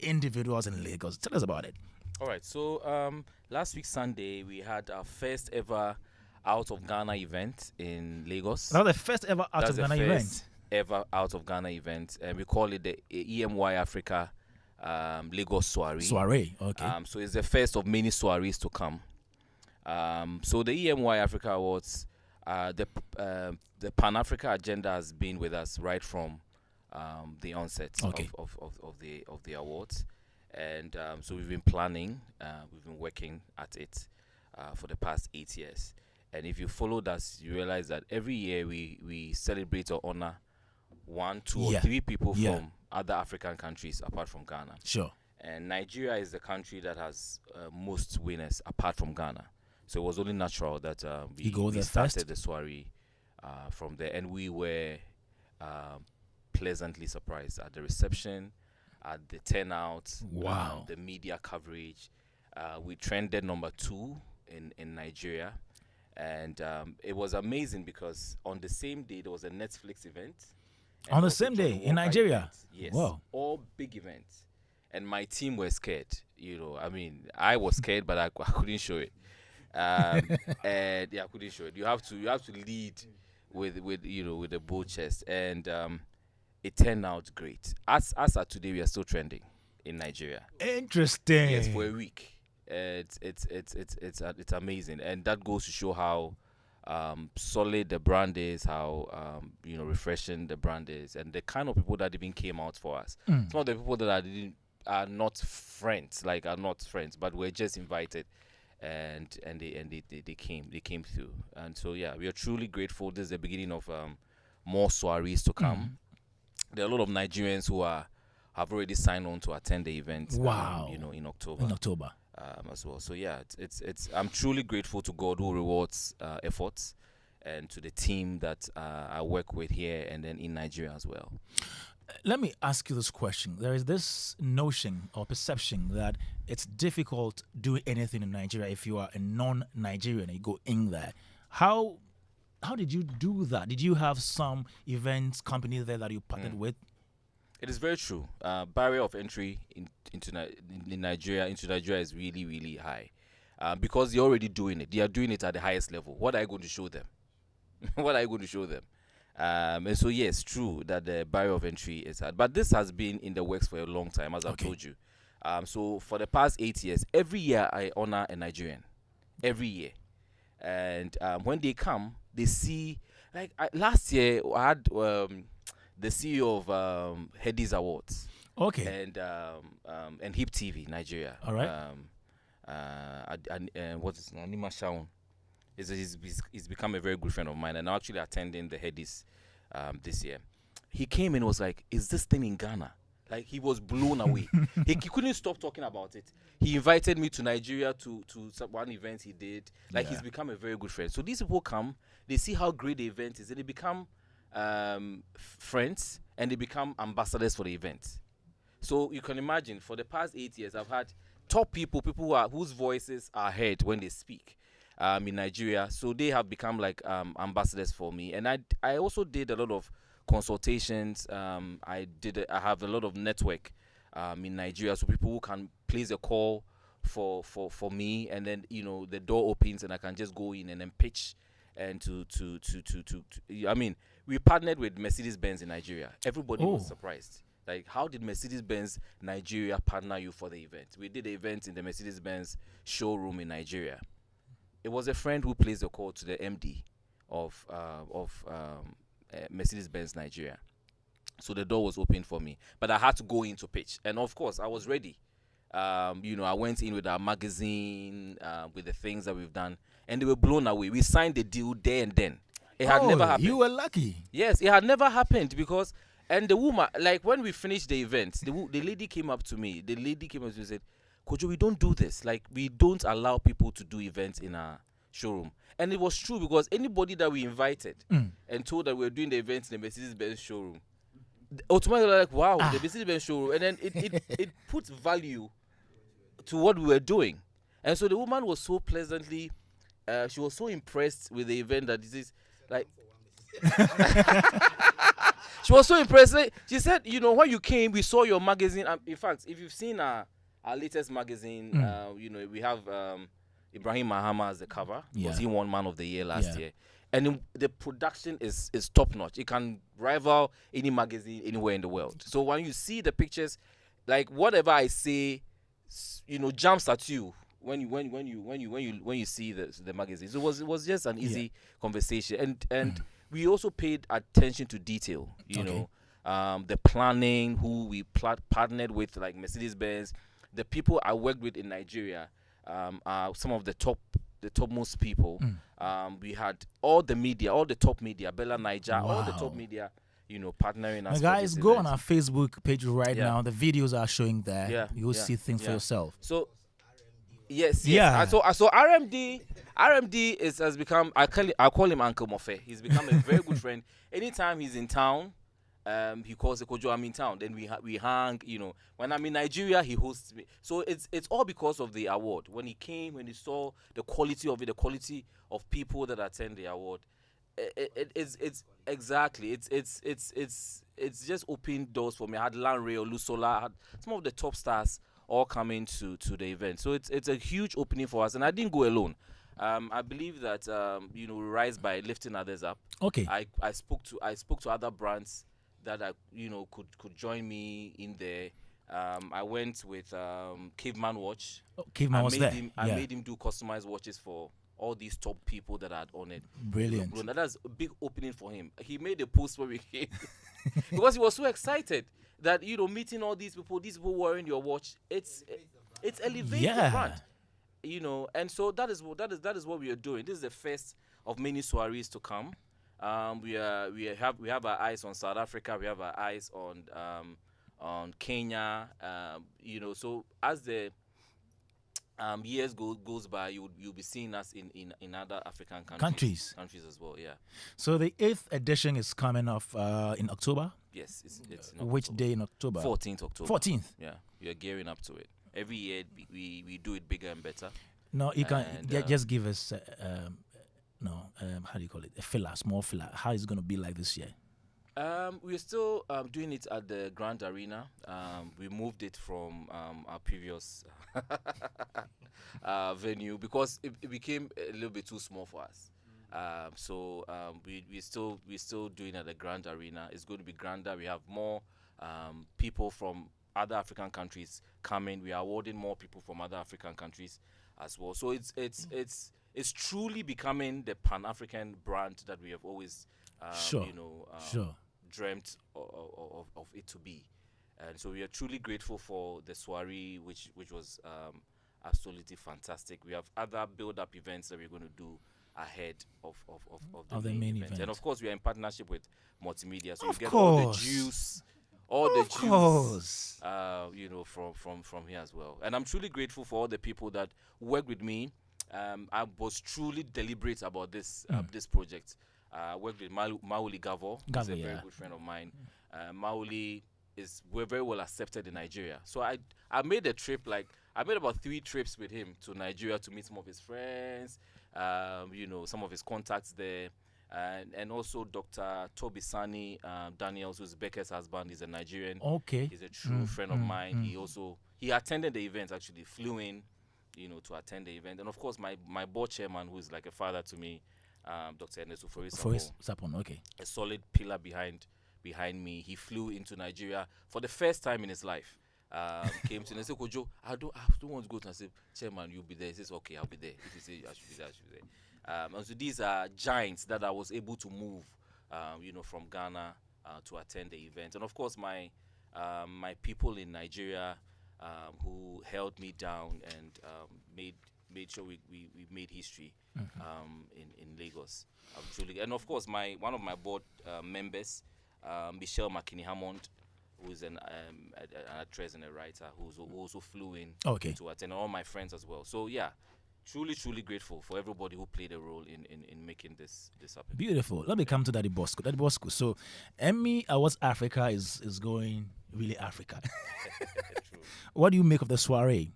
individuals in Lagos? Tell us about it. All right. So last week Sunday we had our first ever out of Ghana event in Lagos. That was the first ever out That's of the Ghana first event. ever out of Ghana event, and we call it the EMY Africa Lagos Soiree. Soiree, okay. So it's the first of many soirees to come. So the EMY Africa Awards, the Pan Africa agenda has been with us right from the onset Okay. of the awards, and so we've been planning, we've been working at it for the past 8 years. And if you followed us, you realize that every year we celebrate or honor one, two, or Yeah. three people Yeah. from other African countries apart from Ghana. Sure. And Nigeria is the country that has most winners apart from Ghana. So it was only natural that You go we there started first? the soiree from there. And we were pleasantly surprised at the reception, at the turnout, Wow. the media coverage. We trended number 2 in Nigeria. And it was amazing because on the same day, there was a Netflix event. and On the also same John day in Walker Nigeria? event. Yes. Wow. All big events. And my team were scared. I mean, I was scared, but I couldn't show it. And yeah, I couldn't show it. You have to lead with a bold chest, and it turned out great. As at today, we are still trending in Nigeria. Interesting. Yes, for a week. It's amazing, and that goes to show how solid the brand is, how refreshing the brand is, and the kind of people that even came out for us. Mm. Some of the people that are not friends, but were just invited, and they came through. And so yeah, we are truly grateful. This is the beginning of more soirees to come. There are a lot of Nigerians who have already signed on to attend the event. Wow. In October. In October. As well. So yeah, it's I'm truly grateful to God who rewards efforts, and to the team that I work with here and then in Nigeria as well. Let me ask you this question. There is this notion or perception that it's difficult doing anything in Nigeria if you are a non-Nigerian and you go in there. How did you do that? Did you have some events company there that you partnered with? It is very true. Barrier of entry into Nigeria is really, really high, because they're already doing it. They are doing it at the highest level. What are you going to show them? What are you going to show them? And so yes, true that the barrier of entry is hard, but this has been in the works for a long time, as I've told you. So for the past 8 years, every year I honor a Nigerian, every year, and when they come, they see. Like last year, I had the CEO of Headies Awards. Okay. And Hip TV Nigeria. All right. What is Anima Shaun? He's become a very good friend of mine, and I'm actually attending the Headies this year. He came and was like, "Is this thing in Ghana?" Like, he was blown away. he couldn't stop talking about it. He invited me to Nigeria to one event he did. Like, he's become a very good friend. So these people come, they see how great the event is, and they become friends, and they become ambassadors for the event. So you can imagine, for the past 8 years, I've had top people whose voices are heard when they speak in Nigeria. So they have become like ambassadors for me, and I also did a lot of consultations. I have a lot of network in Nigeria, so people who can place a call for me, and then the door opens and I can just go in and then pitch. And I mean, we partnered with Mercedes-Benz in Nigeria. Everybody was surprised. Like, how did Mercedes-Benz Nigeria partner you for the event? We did the event in the Mercedes-Benz showroom in Nigeria. It was a friend who placed a call to the MD of Mercedes-Benz Nigeria. So the door was open for me, but I had to go in to pitch, and of course I was ready. I went in with our magazine, with the things that we've done, and they were blown away. We signed the deal there and then. It had never happened. You were lucky. Yes, it had never happened because, and the woman, like, when we finished the event, the lady came up to me. The lady came up to me and said, "Kojo, we don't do this. Like, we don't allow people to do events in our showroom." And it was true, because anybody that we invited and told that we were doing the events in the Mercedes-Benz showroom, automatically like, wow, the Mercedes-Benz showroom. And then it puts value to what we were doing. And so the woman was so pleasantly, she was so impressed with the event that this is like, She was so impressed. She said, when you came, we saw your magazine. In fact, if you've seen our latest magazine, we have Ibrahim Mahama as the cover because he won Man of the Year last year. And the production is top notch. It can rival any magazine anywhere in the world. So when you see the pictures, like whatever I say, jumps at you when you see the magazine. So it was just an easy conversation, and we also paid attention to detail. The planning, who we partnered with, like Mercedes-Benz, the people I worked with in Nigeria, are some of the topmost people. We had all the top media, Bella Niger, all the top media, partnering us. Guys, go on our Facebook page right now. The videos are showing there. Yeah, you'll see things for yourself. So, yes. So RMD has become. I call him Uncle Mofe. He's become a very good friend. Anytime he's in town, he calls the Kojo, I'm in town. Then we hang. When I'm in Nigeria, he hosts me. So it's all because of the award. When he came, when he saw the quality of it, the quality of people that attend the award, it's exactly. It's just opened doors for me. I had Lanre, Olusola, I had some of the top stars all coming to the event. So it's a huge opening for us, and I didn't go alone. I believe that we rise by lifting others up. Okay. I spoke to other brands that could join me in there. I went with Caveman Watch. Caveman was there. I made him do customized watches for all these top people that had on it. Brilliant. That's a big opening for him. He made a post where we came because he was so excited that meeting all these people wearing your watch. It's elevating the brand. And so that is what we are doing. This is the first of many soirees to come. We have our eyes on South Africa. We have our eyes on Kenya. So as the years goes by, you'll be seeing us in other African countries as well. Yeah. So the 8th edition is coming off in October. Yes, it's in which October. day in October? 14th October. 14th. Yeah, we are gearing up to it. Every year we do it bigger and better. No, you can just give us how do you call it? A small filler. How is it going to be like this year? We're still doing it at the Grand Arena. We moved it from our previous venue because it became a little bit too small for us. So we're still doing it at the Grand Arena. It's going to be grander. We have more people from other African countries coming. We are awarding more people from other African countries as well. So it's truly becoming the Pan-African brand that we have always dreamt of it to be. And so we are truly grateful for the soiree, which was absolutely fantastic. We have other build-up events that we're going to do ahead of the main event. And of course, we are in partnership with multimedia, so you get all the juice. From here as well. And I'm truly grateful for all the people that work with me. I was truly deliberate about this project. I worked with Mauli Gavo, who's a very good friend of mine. Mauli we're very well accepted in Nigeria. So I made a trip, I made about 3 trips with him to Nigeria to meet some of his friends, some of his contacts there. And also Dr. Toby Sani Daniels, who's Becca's husband, is a Nigerian. Okay. He's a true friend of mine. He attended the event, actually flew in, to attend the event. And of course, my board chairman, who is like a father to me, Dr. Ernesto Sapon, okay. A solid pillar behind me. He flew into Nigeria for the first time in his life. Came to me and said, Kojo, I don't want to go to. I said, Chairman, you'll be there. He says, okay, I'll be there. If you say I should be there, I should be there. And so these are giants that I was able to move, from Ghana to attend the event. And of course, my people in Nigeria who held me down and made sure we made history in Lagos. And of course, one of my board members, Michelle McKinney-Hammond, who's an actress and a writer, who also flew in to attend, and all my friends as well. So yeah. Truly grateful for everybody who played a role in making this happen. Beautiful. Let me come to Daddy Bosco. So, Emmy Awards Africa is going really Africa. True. What do you make of the soiree?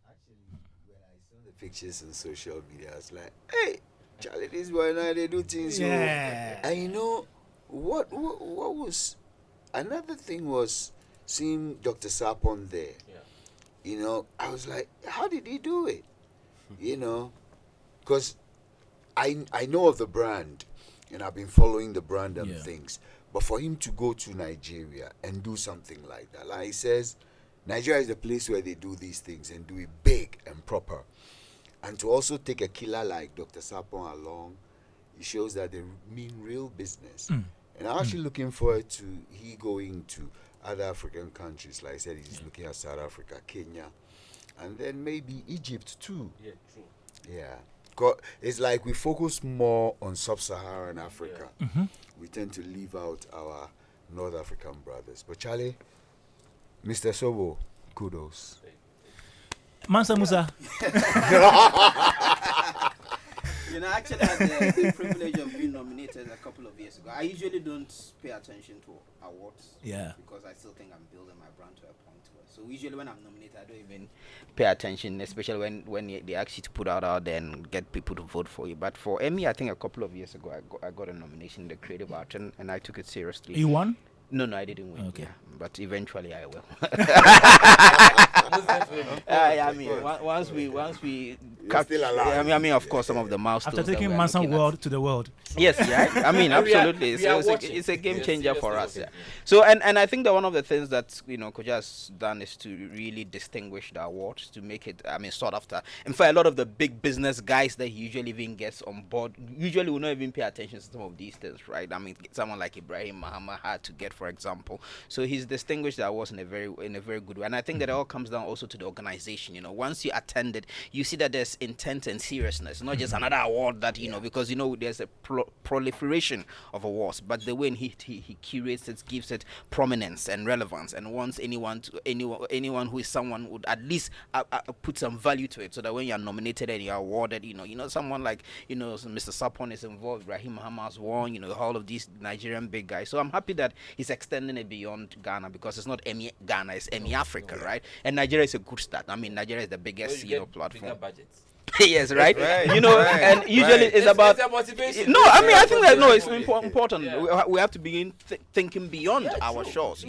Actually, when I saw the pictures on social media, I was like, hey, Charlie, this boy now they do things. Yeah. And what was another thing was seeing Dr. Sapon there. Yeah. You know, I was like, how did he do it? You know, because I know of the brand, and I've been following the brand and things. But for him to go to Nigeria and do something like that, like he says, Nigeria is the place where they do these things and do it big and proper. And to also take a killer like Dr. Sapon along, it shows that they mean real business. And I'm actually looking forward to he going to other African countries. Like I said, he's looking at South Africa, Kenya, and then maybe Egypt too. Yeah, true. Yeah. It's like we focus more on sub-Saharan Africa. We tend to leave out our North African brothers. But Charlie, Mr. Sobo, kudos. Mansa Musa. You know, I actually had the privilege of being nominated a couple of years ago. I usually don't pay attention to awards. Yeah. Because I still think I'm building my brand to a point where. So usually when I'm nominated, I don't even pay attention, especially when they ask you to put out there and get people to vote for you. But for Emmy, I think a couple of years ago, I got a nomination in the Creative Art, and I took it seriously. You won? No, I didn't win. Okay. Yeah, but eventually I will. I I mean, once we still alive. I mean, of course, some of the milestones. After that taking we are Mansa looking at. world to the world. Yes, yeah. I mean, absolutely. we are It's watching. a game We are changer for us. seriously Yeah. watching. So, and I think that one of the things that Koja has done is to really distinguish the awards to make it, I mean, sought after. In fact, a lot of the big business guys that he usually even gets on board usually will not even pay attention to some of these things, right? I mean, someone like Ibrahim Mahama had to get, for example. So he's distinguished the awards in a very good way. And I think that it all comes down also to the organization. Once you attend it, you see that there's intent and seriousness, not just another award that because there's a proliferation of awards, but the way he curates it, gives it prominence and relevance, and wants anyone who is someone would at least put some value to it, so that when you're nominated and you're awarded, someone like Mr. Sapon is involved, Rahim Hamas won, all of these Nigerian big guys. So I'm happy that he's extending it beyond Ghana, because it's not Emmy Ghana, it's Emmy Africa, right? And Nigeria is a good start. I mean, Nigeria is the biggest platform. Yes, right. And usually it's about motivation. No, I mean, I think that it's important. Yeah. We have to begin thinking beyond our shores.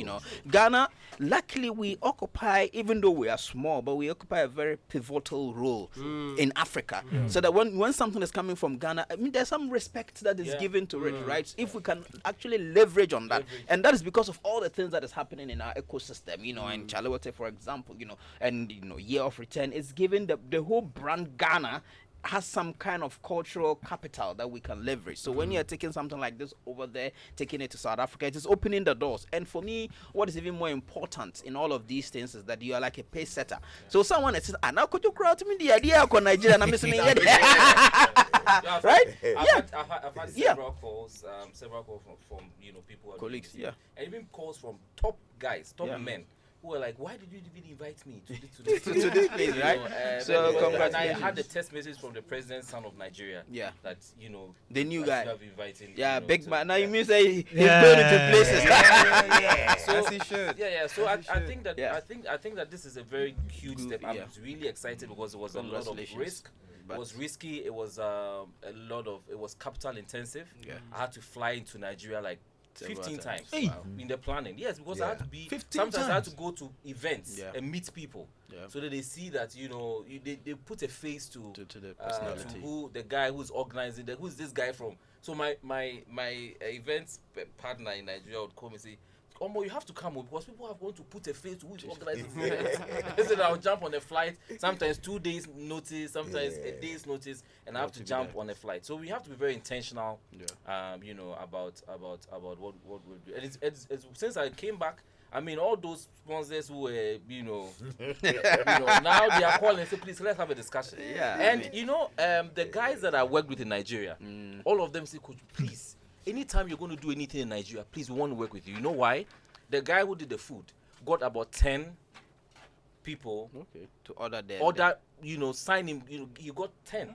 Ghana, luckily, we occupy, even though we are small, but we occupy a very pivotal role in Africa. So that when something is coming from Ghana, I mean, there's some respect that is given to it, right? If we can actually leverage on that, and that is because of all the things that is happening in our ecosystem, and Chalewote, for example, and Year of Return is giving the whole brand Ghana has some kind of cultural capital that we can leverage. So when you're taking something like this over there, taking it to South Africa, it is opening the doors. And for me, what is even more important in all of these things is that you are like a pace setter. So someone that says, now could you crowd to me the idea of Nigeria and I'm missing it. Right? I've had several calls from people, colleagues, and even calls from top guys, top men, who were like, why did you even invite me to this place, right? So congratulations. And I had the text message from the president's son of Nigeria. Yeah. That, the new guy. Yeah, big man. Now you mean say he's going into places. So, as he should. Yeah. So I think that I think that this is a very huge step. I'm really excited because it was a lot of risk. It was risky. It was it was capital intensive. Yeah. I had to fly into Nigeria like 15 times in the planning. Yes, because I had to be. Sometimes I had to go to events and meet people, so that they see that they put a face to the personality, to who the guy who's organizing, who's this guy from. So my events partner in Nigeria would come and say, Omo, you have to come because people are going to put a face to who is organizing the event. They said I'll jump on a flight, sometimes 2 days notice, sometimes a day's notice, and I have to jump on a flight. So we have to be very intentional, about what we'll do. And it's since I came back, I mean, all those sponsors who were, now they are calling and say, please, let's have a discussion. Yeah. And, the guys that I worked with in Nigeria, all of them say, coach, please, anytime you're going to do anything in Nigeria, please, we want to work with you. You know why? The guy who did the food got about 10 people to order sign him. He got 10.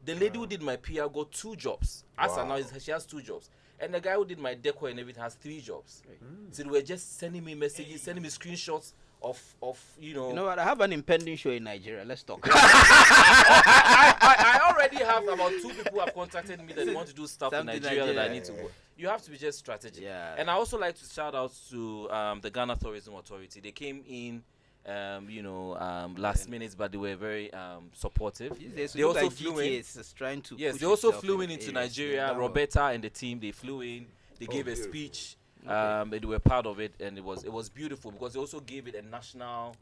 The lady who did my PR got 2 jobs. As now, she has 2 jobs. And the guy who did my decor and everything has 3 jobs. So they were just sending me messages, sending me screenshots of You know what? I have an impending show in Nigeria. Let's talk. I already have about 2 people who have contacted me that they want to do stuff in Something Nigeria that I Nigeria. need to work. You have to be just strategic. Yeah. And I also like to shout out to the Ghana Tourism Authority. They came in, last minute, but they were very supportive. They also flew in. Trying to Yes, push they also itself flew in into areas. Nigeria. Yeah. Roberta and the team, they flew in. They gave a beautiful. speech. They were part of it, and it was beautiful because they also gave it a national,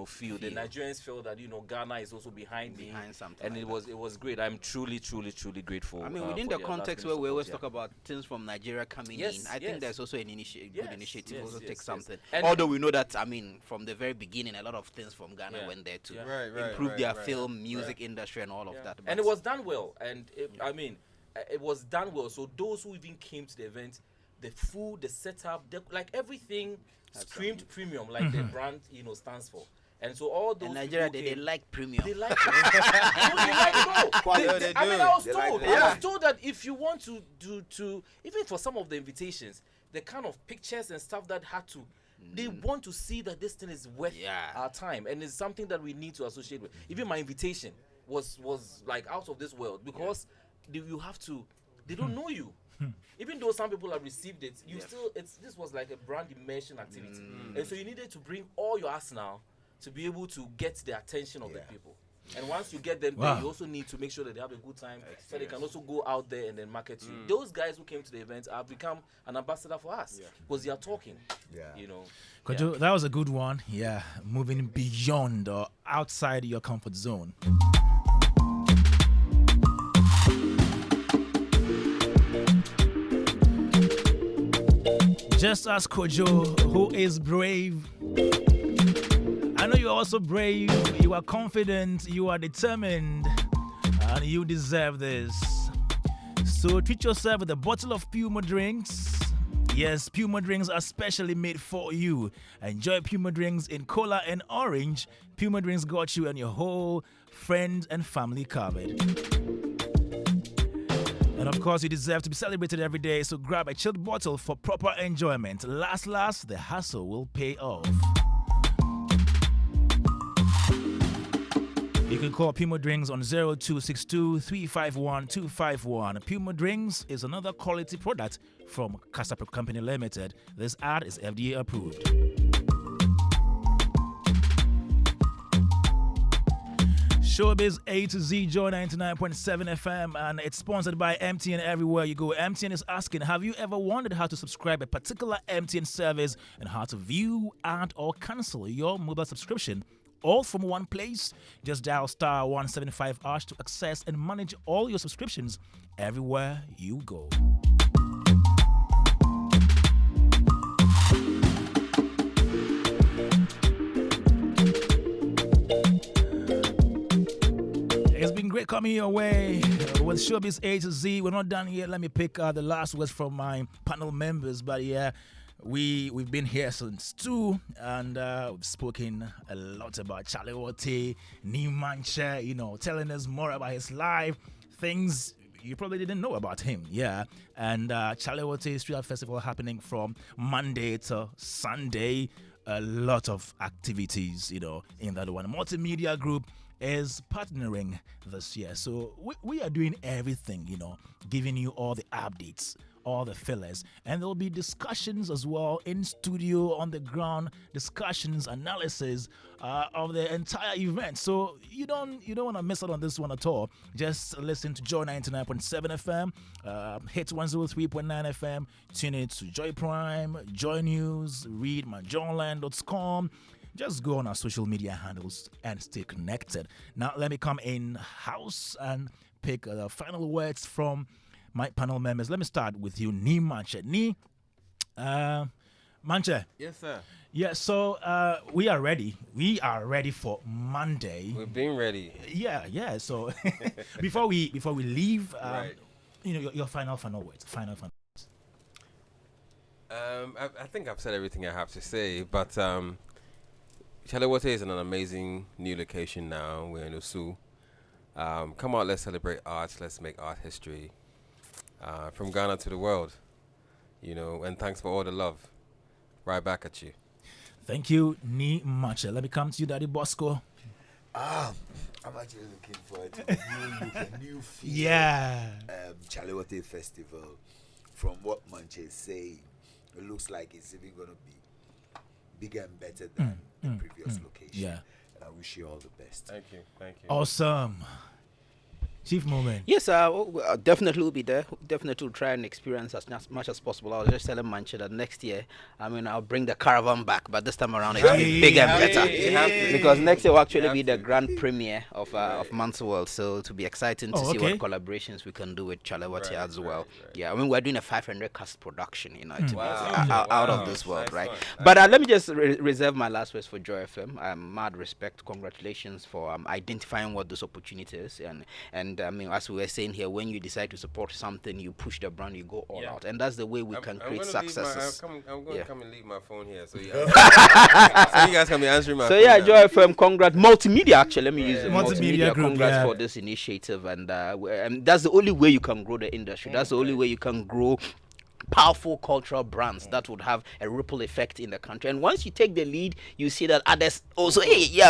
feel. The Nigerians felt that Ghana is also behind something, and like it was great. I'm truly grateful. I mean, within for the their context last-minute where we always support, talk about things from Nigeria coming Yes, in, I yes. think there's also an good initiative Yes, also take yes. something. And- Although we know that, I mean, from the very beginning, a lot of things from Ghana Yeah. went there to Yeah. improve their film, music industry, and all of that. and it was done well. And it was done well. So those who even came to the event, the food, the setup, like everything screamed premium, like the brand stands for. And so all those in Nigeria, people they came, like premium. they like it. No, they like it. No. They I do. mean, I was They told. like it. I was told that if you want to even for some of the invitations, the kind of pictures and stuff that had to, they want to see that this thing is worth our time, and it's something that we need to associate with. Even my invitation was like out of this world because you have to. They don't know you. Even though some people have received it, this was like a brand immersion activity, and so you needed to bring all your arsenal to be able to get the attention of the people. And once you get them there, you also need to make sure that they have a good time, so they can also go out there and then market you. Those guys who came to the event have become an ambassador for us because they are talking. Kojo, that was a good one. Yeah, moving beyond or outside your comfort zone. Just as Kojo, who is brave. I know you're also brave, you are confident, you are determined, and you deserve this. So treat yourself with a bottle of Puma drinks. Yes, Puma drinks are specially made for you. Enjoy Puma drinks in cola and orange. Puma drinks got you and your whole friends and family covered. And of course, you deserve to be celebrated every day, so grab a chilled bottle for proper enjoyment. Last, the hassle will pay off. You can call Puma Drinks on 0262 351 251. Puma Drinks is another quality product from Casapro Company Limited. This ad is FDA approved. Showbiz A to Z, Joy 99.7 FM, and it's sponsored by MTN everywhere you go. MTN is asking, have you ever wondered how to subscribe a particular MTN service and how to view, add, or cancel your mobile subscription? All from one place? Just dial star 175 # to access and manage all your subscriptions everywhere you go. It's been great coming your way with Showbiz A to Z. We're not done yet. Let me pick the last words from my panel members. But yeah, we've been here since 2, and we've spoken a lot about Charlie Wote, Nimanche, telling us more about his life, things you probably didn't know about him. Yeah, and Charlie Wote Street Art Festival happening from Monday to Sunday. A lot of activities, in that one. Multimedia Group is partnering this year. So we are doing everything, giving you all the updates, all the fillers. And there'll be discussions as well in studio, on the ground, discussions, analysis of the entire event. So you don't want to miss out on this one at all. Just listen to Joy 99.7 FM, hit 103.9 FM, tune in to Joy Prime, Joy News, read myjoyland.com. Just go on our social media handles and stay connected. Now, let me come in house and pick the final words from my panel members. Let me start with you, Ni Manche. Ni, Manche. Yes, sir. Yeah, so we are ready. We are ready for Monday. We've been ready. Yeah. So before we leave, Right. your final words. I think I've said everything I have to say, but Charlie Wote is in an amazing new location now. We're in Usu. Come out, let's celebrate arts. Let's make art history from Ghana to the world. And thanks for all the love. Right back at you. Thank you, Ni Macha. Let me come to you, Daddy Bosco. I'm actually looking forward to a new look, a new feel. Yeah. Chalewote Festival. From what Manche is saying, it looks like it's even going to be bigger and better than the previous location. Yeah. And I wish you all the best. Thank you. Thank you. Awesome. Chief Moment. Yes, definitely will be there. Definitely will try and experience as much as possible. I was just telling Manche that next year, I'll bring the caravan back, but this time around it'll be bigger and better. Because next year will actually be the grand premiere of Man's World, so it'll be exciting to see what collaborations we can do with Chalewati as well. Right. Yeah, we're doing a 500 cast production, to be out of this world, right? But let me just reserve my last words for Joy FM. Mad respect, congratulations for identifying what this opportunity is, and as we were saying here, when you decide to support something, you push the brand, you go all out, and that's the way we can create successes. I'm going to come and leave my phone here, so you guys can be answering my phone. So Joy FM, congrats. Multimedia, actually, let me use it. Multimedia group, congrats for this initiative, and that's the only way you can grow the industry. That's the only way you can grow powerful cultural brands that would have a ripple effect in the country. And once you take the lead, you see that others also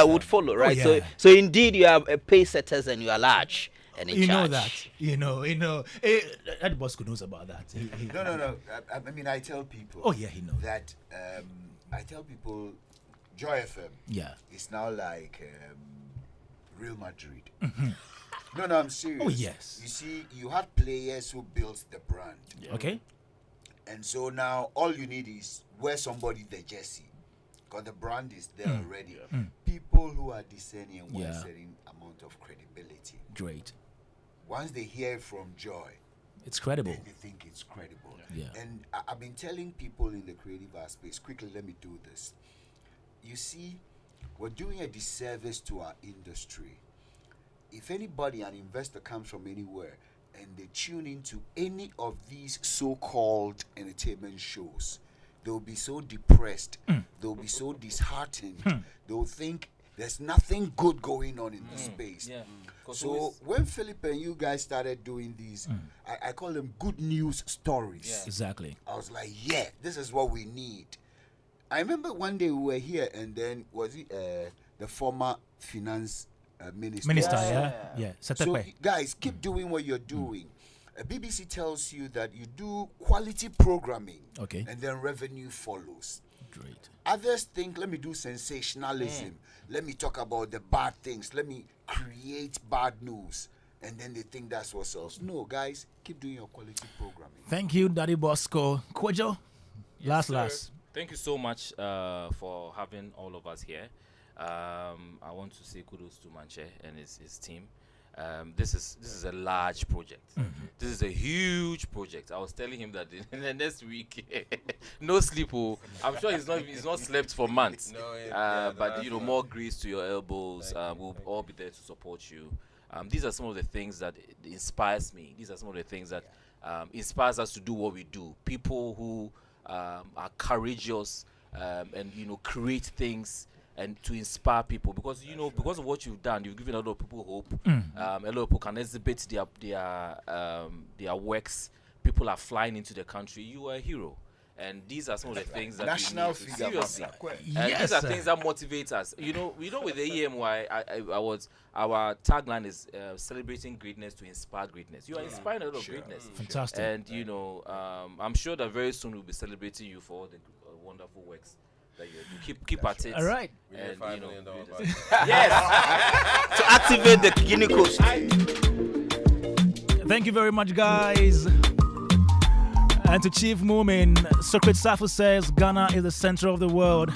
would follow, right? So indeed, you are pace setters and you are large. And in charge. Know that. Ed Bosco knows about that. No. I tell people. Oh, yeah, he knows. That I tell people Joy FM is now like Real Madrid. No, I'm serious. Oh, yes. You see, you had players who built the brand. Yeah. Okay. And so now all you need is wear somebody the jersey. Because the brand is there already. People who are discerning and want a certain amount of credibility. Great. Once they hear from Joy, it's credible. They think it's credible. Yeah. And I've been telling people in the creative art space, quickly, let me do this. You see, we're doing a disservice to our industry. If anybody, an investor, comes from anywhere and they tune into any of these so-called entertainment shows, they'll be so depressed. They'll be so disheartened. They'll think there's nothing good going on in the space. Yeah. So when Philip and you guys started doing these, I call them good news stories. Yeah. Exactly. I was like, this is what we need. I remember one day we were here, and then was it the former finance minister? Yeah. So guys, keep doing what you're doing. BBC tells you that you do quality programming, and then revenue follows. Great. Others think, let me do sensationalism. Let me talk about the bad things. Let me create bad news. And then they think that's what sells. No, guys, keep doing your quality programming. Thank you, Daddy Bosco. Kwojo, last. Thank you so much for having all of us here. I want to say kudos to Manche and his team. This is a large project. This is a huge project. I was telling him that in the next week, no sleep. I'm sure he's not slept for months. But more grease to your elbows. We'll all be there to support you. These are some of the things that inspires me. These are some of the things that inspires us to do what we do. People who are courageous and create things. And to inspire people, because because of what you've done, you've given a lot of people hope. A lot of people can exhibit their works. People are flying into the country. You are a hero, and these are some of the things that national we need seriously. Yes, these are things that motivate us. With the EMY, our tagline is celebrating greatness to inspire greatness. You are inspiring a lot of greatness. Fantastic. And I'm sure that very soon we'll be celebrating you for all the wonderful works. You keep at it. All right. And, $5 million yes. To activate the Guinea Coast. Thank you very much, guys. And to Chief Moomin, Socrates Safu says Ghana is the center of the world.